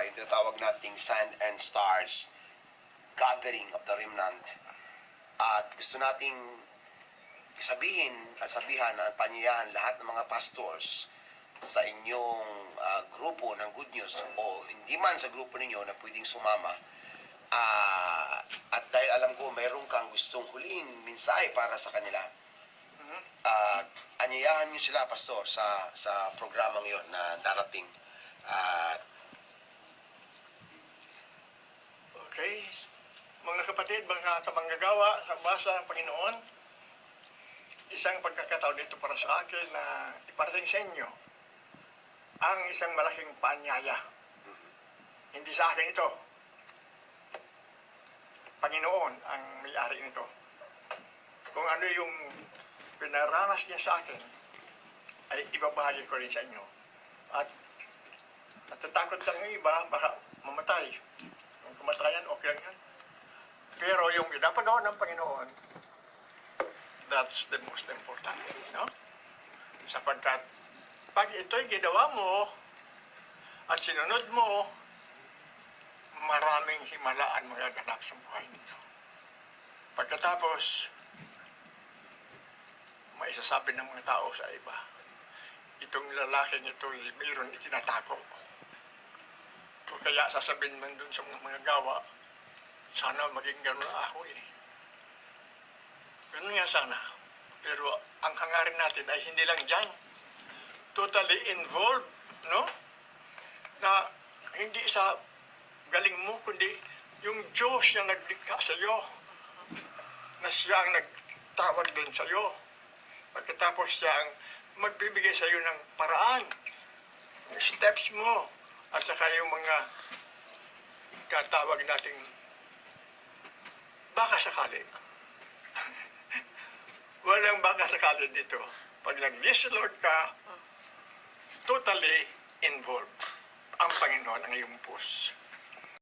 yung tinatawag nating Sand and Stars Gathering of the Remnant. At gusto nating sabihin at sabihan at panyayahan lahat ng mga pastors sa inyong grupo ng Good News o hindi man sa grupo ninyo na pwedeng sumama. At dahil alam ko mayroon kang gustong huling mensahe para sa kanila, anyayahan niyo sila, Pastor, sa programang yon na darating. Okay. Mga kapatid, mga kamanggagawa, sa basa ng Panginoon, isang pagkakataon dito para sa akin na iparating sa inyo ang isang malaking paanyaya. Hindi sa akin ito. Panginoon ang may-ari nito. Kung ano yung pinaranas niya sa akin, ay ibabahagi ko rin sa inyo. At natatakot lang yung iba, baka mamatay. Kung kumatayan, okay lang yan. Pero yung pinapagawa ng Panginoon, that's the most important, no? Sapagkat pag ito'y ginawa mo at sinunod mo, maraming himalaan magaganap sa buhay ninyo. Pagkatapos, maisasabi ng mga tao sa iba, itong lalaking ito'y mayroon itinatako. O kaya sasabihin man dun sa mga gawa, sana maging gano'n ako eh. Ganun nga sana. Pero ang hangarin natin ay hindi lang dyan. Totally involved, no? Na hindi sa galing mo, kundi yung Diyos na naglikha sa iyo, na siya ang nagtawag din sa iyo. Pagkatapos siya ang magbibigay sa iyo ng paraan, yung steps mo, at saka yung mga katawag nating baka sakali. Walang baka sakali dito. Pag nag-yes Lord ka, totally involved ang Panginoon ang iyong puso.